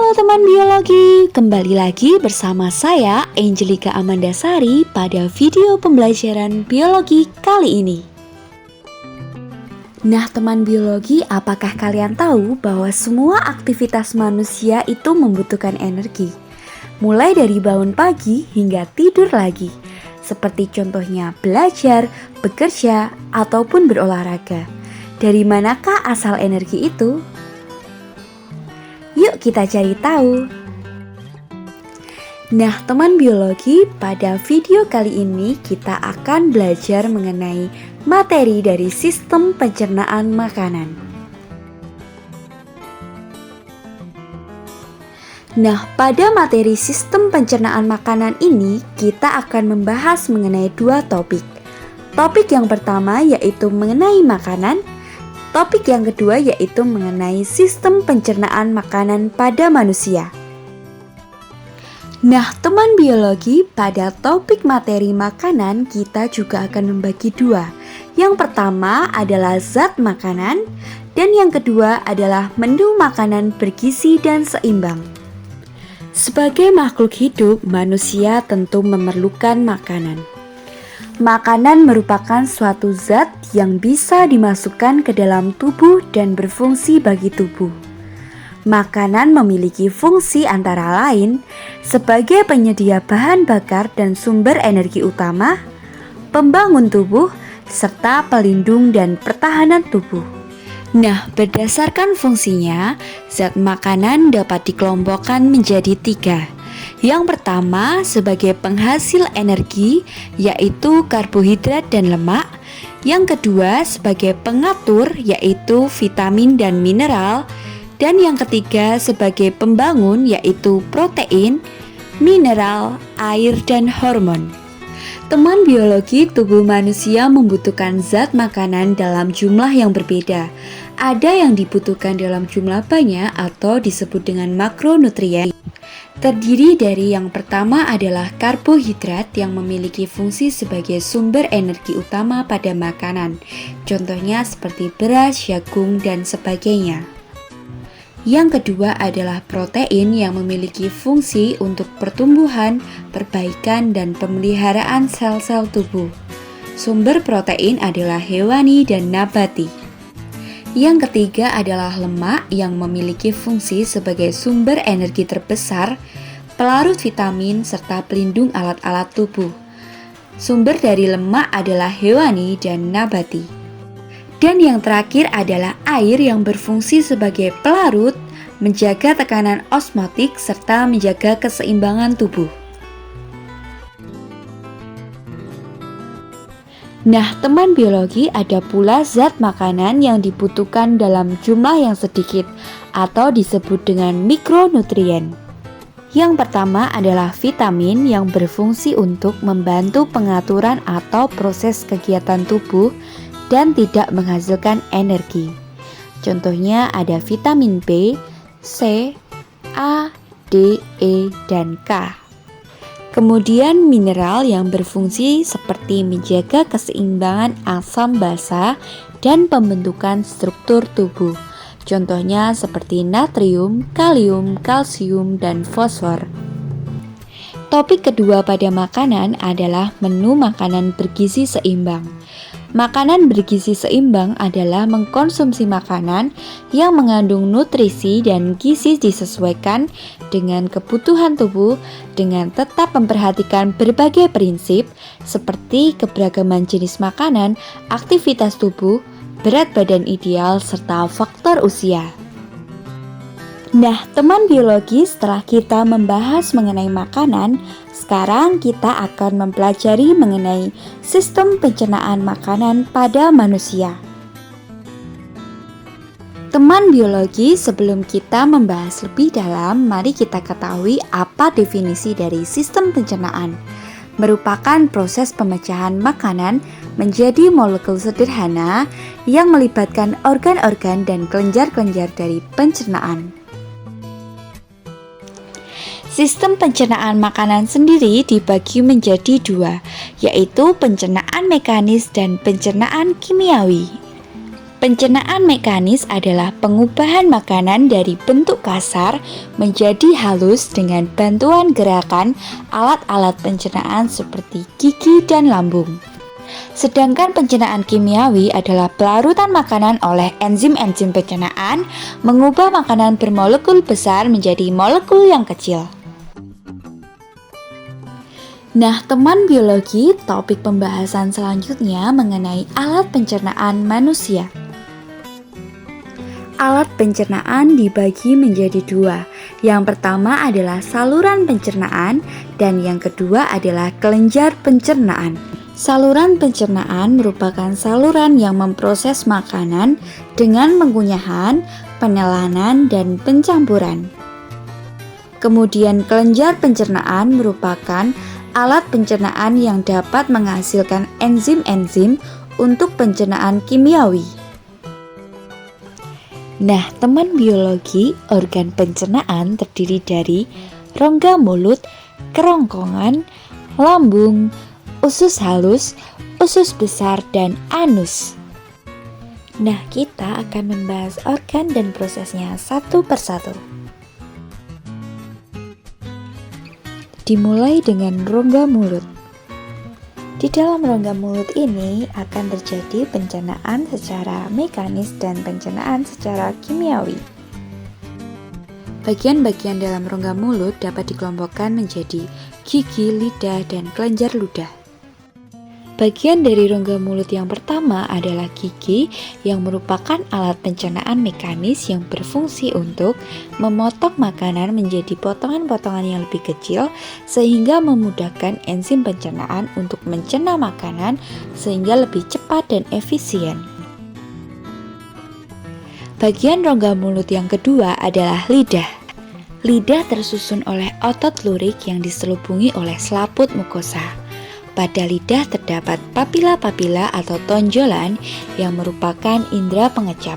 Halo teman biologi, kembali lagi bersama saya Angelika Amandasari pada video pembelajaran biologi kali ini. Nah teman biologi, apakah kalian tahu bahwa semua aktivitas manusia itu membutuhkan energi? Mulai dari bangun pagi hingga tidur lagi, seperti contohnya belajar, bekerja, ataupun berolahraga. Dari manakah asal energi itu? Yuk kita cari tahu. Nah teman biologi, pada video kali ini kita akan belajar mengenai materi dari sistem pencernaan makanan. Nah pada materi sistem pencernaan makanan ini kita akan membahas mengenai dua topik. Topik yang pertama yaitu mengenai makanan. Topik yang kedua yaitu mengenai sistem pencernaan makanan pada manusia. Nah, teman biologi, pada topik materi makanan kita juga akan membagi dua. Yang pertama adalah zat makanan dan yang kedua adalah menu makanan bergizi dan seimbang. Sebagai makhluk hidup, manusia tentu memerlukan makanan. Makanan merupakan suatu zat yang bisa dimasukkan ke dalam tubuh dan berfungsi bagi tubuh. Makanan memiliki fungsi antara lain sebagai penyedia bahan bakar dan sumber energi utama, pembangun tubuh, serta pelindung dan pertahanan tubuh. Nah, berdasarkan fungsinya, zat makanan dapat dikelompokkan menjadi tiga. Yang pertama sebagai penghasil energi yaitu karbohidrat dan lemak. Yang kedua sebagai pengatur yaitu vitamin dan mineral. Dan yang ketiga sebagai pembangun yaitu protein, mineral, air dan hormon. Teman biologi, tubuh manusia membutuhkan zat makanan dalam jumlah yang berbeda. Ada yang dibutuhkan dalam jumlah banyak atau disebut dengan makronutrien. Terdiri dari yang pertama adalah karbohidrat yang memiliki fungsi sebagai sumber energi utama pada makanan. Contohnya seperti beras, jagung, dan sebagainya. Yang kedua adalah protein yang memiliki fungsi untuk pertumbuhan, perbaikan, dan pemeliharaan sel-sel tubuh. Sumber protein adalah hewani dan nabati. Yang ketiga adalah lemak yang memiliki fungsi sebagai sumber energi terbesar, pelarut vitamin, serta pelindung alat-alat tubuh. Sumber dari lemak adalah hewani dan nabati. Dan yang terakhir adalah air yang berfungsi sebagai pelarut, menjaga tekanan osmotik, serta menjaga keseimbangan tubuh. Nah, teman biologi, ada pula zat makanan yang dibutuhkan dalam jumlah yang sedikit atau disebut dengan mikronutrien. Yang pertama adalah vitamin yang berfungsi untuk membantu pengaturan atau proses kegiatan tubuh dan tidak menghasilkan energi. Contohnya ada vitamin B, C, A, D, E, dan K. Kemudian mineral yang berfungsi seperti menjaga keseimbangan asam basa dan pembentukan struktur tubuh. Contohnya seperti natrium, kalium, kalsium, dan fosfor. Topik kedua pada makanan adalah menu makanan bergizi seimbang. Makanan bergizi seimbang adalah mengkonsumsi makanan yang mengandung nutrisi dan gizi disesuaikan dengan kebutuhan tubuh dengan tetap memperhatikan berbagai prinsip seperti keberagaman jenis makanan, aktivitas tubuh, berat badan ideal, serta faktor usia. Nah, teman biologi, setelah kita membahas mengenai makanan, sekarang kita akan mempelajari mengenai sistem pencernaan makanan pada manusia. Teman biologi, sebelum kita membahas lebih dalam, mari kita ketahui apa definisi dari sistem pencernaan. Merupakan proses pemecahan makanan menjadi molekul sederhana yang melibatkan organ-organ dan kelenjar-kelenjar dari pencernaan. Sistem pencernaan makanan sendiri dibagi menjadi dua, yaitu pencernaan mekanis dan pencernaan kimiawi. Pencernaan mekanis adalah pengubahan makanan dari bentuk kasar menjadi halus dengan bantuan gerakan alat-alat pencernaan seperti gigi dan lambung. Sedangkan pencernaan kimiawi adalah pelarutan makanan oleh enzim-enzim pencernaan mengubah makanan bermolekul besar menjadi molekul yang kecil. Nah, teman biologi, topik pembahasan selanjutnya mengenai alat pencernaan manusia. Alat pencernaan dibagi menjadi dua. Yang pertama adalah saluran pencernaan dan yang kedua adalah kelenjar pencernaan. Saluran pencernaan merupakan saluran yang memproses makanan dengan pengunyahan, penelanan, dan pencampuran. Kemudian kelenjar pencernaan merupakan alat pencernaan yang dapat menghasilkan enzim-enzim untuk pencernaan kimiawi. Nah, teman biologi, organ pencernaan terdiri dari rongga mulut, kerongkongan, lambung, usus halus, usus besar, dan anus. Nah, kita akan membahas organ dan prosesnya satu persatu. Dimulai dengan rongga mulut. Di dalam rongga mulut ini akan terjadi pencernaan secara mekanis dan pencernaan secara kimiawi. Bagian-bagian dalam rongga mulut dapat dikelompokkan menjadi gigi, lidah, dan kelenjar ludah. Bagian dari rongga mulut yang pertama adalah gigi yang merupakan alat pencernaan mekanis yang berfungsi untuk memotong makanan menjadi potongan-potongan yang lebih kecil sehingga memudahkan enzim pencernaan untuk mencerna makanan sehingga lebih cepat dan efisien. Bagian rongga mulut yang kedua adalah lidah. Lidah tersusun oleh otot lurik yang diselubungi oleh selaput mukosa. Pada lidah terdapat papila-papila atau tonjolan yang merupakan indera pengecap.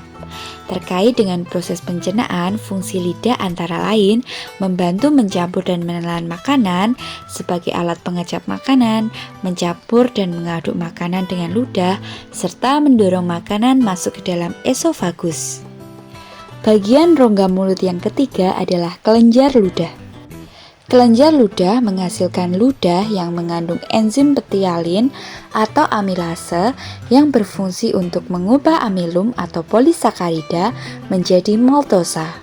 Terkait dengan proses pencernaan, fungsi lidah antara lain membantu mencampur dan menelan makanan sebagai alat pengecap makanan, mencampur dan mengaduk makanan dengan ludah, serta mendorong makanan masuk ke dalam esofagus. Bagian rongga mulut yang ketiga adalah kelenjar ludah. Kelenjar ludah menghasilkan ludah yang mengandung enzim petialin atau amilase yang berfungsi untuk mengubah amilum atau polisakarida menjadi maltosa.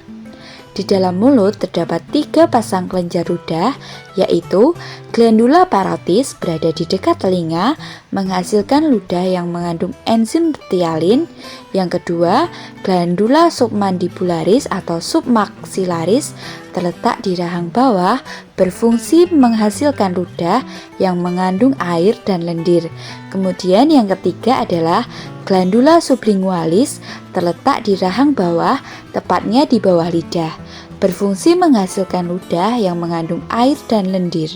Di dalam mulut terdapat 3 pasang kelenjar ludah, yaitu glandula parotis berada di dekat telinga, menghasilkan ludah yang mengandung enzim petialin. Yang kedua, glandula submandibularis atau submaxillaris terletak di rahang bawah, berfungsi menghasilkan ludah yang mengandung air dan lendir. Kemudian yang ketiga adalah glandula sublingualis terletak di rahang bawah, tepatnya di bawah lidah, berfungsi menghasilkan ludah yang mengandung air dan lendir.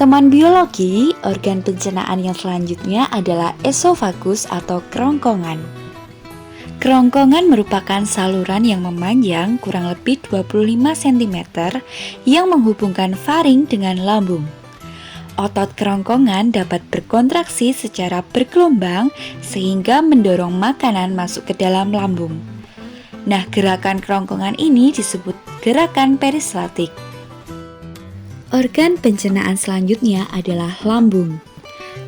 Teman biologi, organ pencernaan yang selanjutnya adalah esofagus atau kerongkongan. Kerongkongan merupakan saluran yang memanjang kurang lebih 25 cm yang menghubungkan faring dengan lambung. Otot kerongkongan dapat berkontraksi secara bergelombang sehingga mendorong makanan masuk ke dalam lambung. Nah, gerakan kerongkongan ini disebut gerakan peristaltik. Organ pencernaan selanjutnya adalah lambung.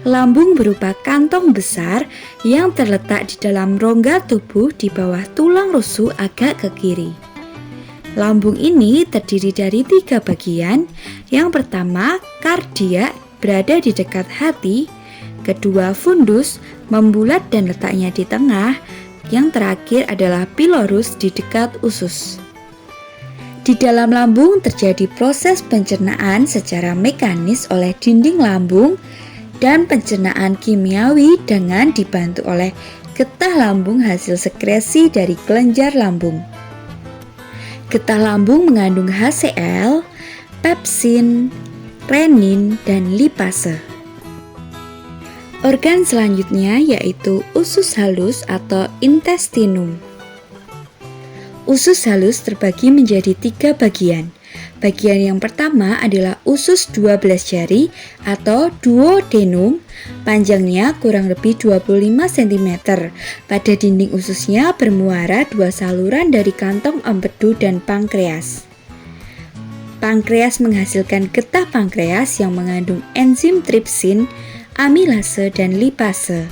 Lambung berupa kantong besar yang terletak di dalam rongga tubuh di bawah tulang rusuk agak ke kiri. Lambung ini terdiri dari 3 bagian. Yang pertama, kardiak berada di dekat hati. Kedua, fundus membulat dan letaknya di tengah. Yang terakhir adalah pilorus di dekat usus. Di dalam lambung terjadi proses pencernaan secara mekanis oleh dinding lambung dan pencernaan kimiawi dengan dibantu oleh getah lambung hasil sekresi dari kelenjar lambung. Getah lambung mengandung HCl, pepsin, renin, dan lipase. Organ selanjutnya yaitu usus halus atau intestinum. Usus halus terbagi menjadi 3 bagian. Bagian yang pertama adalah usus 12 jari atau duodenum. Panjangnya kurang lebih 25 cm. Pada dinding ususnya bermuara dua saluran dari kantong empedu dan pankreas. Pankreas menghasilkan getah pankreas yang mengandung enzim tripsin, amilase, dan lipase.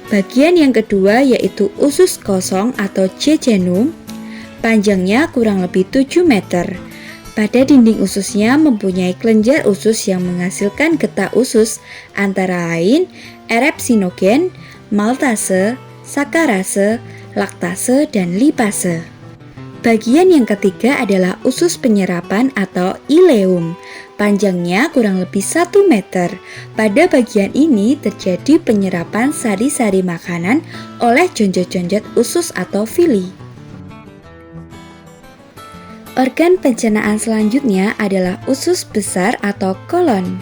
Bagian yang kedua yaitu usus kosong atau jejunum. Panjangnya kurang lebih 7 meter. Pada dinding ususnya mempunyai kelenjar usus yang menghasilkan getah usus antara lain erepsinogen, maltase, sakarase, laktase, dan lipase. Bagian yang ketiga adalah usus penyerapan atau ileum. Panjangnya kurang lebih 1 meter. Pada bagian ini terjadi penyerapan sari-sari makanan oleh jonjot-jonjot usus atau villi. Organ pencernaan selanjutnya adalah usus besar atau kolon.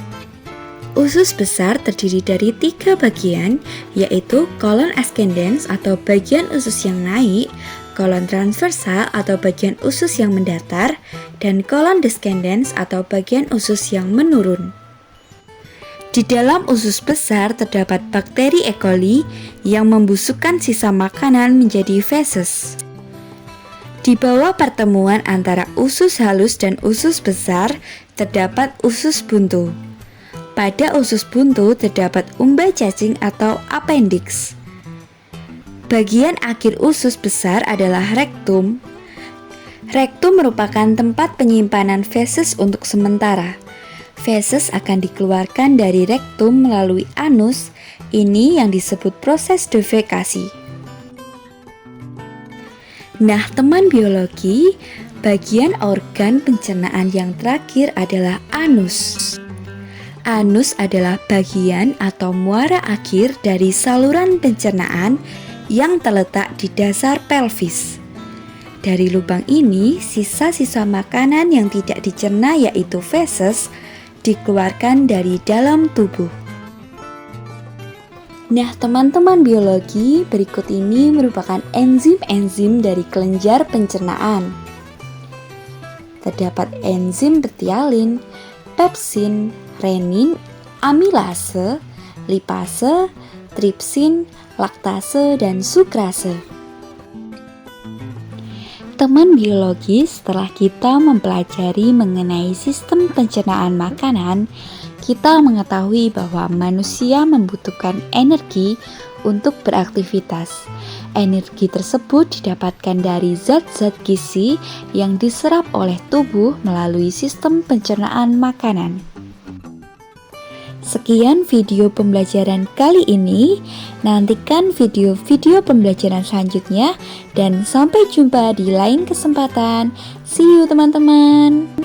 Usus besar terdiri dari 3 bagian, yaitu kolon ascendens atau bagian usus yang naik, kolon transversal atau bagian usus yang mendatar, dan kolon descendens atau bagian usus yang menurun. Di dalam usus besar terdapat bakteri E. coli yang membusukkan sisa makanan menjadi feses. Di bawah pertemuan antara usus halus dan usus besar terdapat usus buntu. Pada usus buntu terdapat umbai cacing atau appendix. Bagian akhir usus besar adalah rektum. Rektum merupakan tempat penyimpanan feses untuk sementara. Feses akan dikeluarkan dari rektum melalui anus. Ini yang disebut proses defekasi. Nah, teman biologi, bagian organ pencernaan yang terakhir adalah anus. Anus adalah bagian atau muara akhir dari saluran pencernaan yang terletak di dasar pelvis. Dari lubang ini, sisa-sisa makanan yang tidak dicerna yaitu feses dikeluarkan dari dalam tubuh. Nah, teman-teman biologi, berikut ini merupakan enzim-enzim dari kelenjar pencernaan. Terdapat enzim betialin, pepsin, renin, amilase, lipase, tripsin, laktase, dan sukrase. Teman biologi, setelah kita mempelajari mengenai sistem pencernaan makanan, kita mengetahui bahwa manusia membutuhkan energi untuk beraktivitas. Energi tersebut didapatkan dari zat-zat gizi yang diserap oleh tubuh melalui sistem pencernaan makanan. Sekian video pembelajaran kali ini. Nantikan video-video pembelajaran selanjutnya dan sampai jumpa di lain kesempatan. See you teman-teman.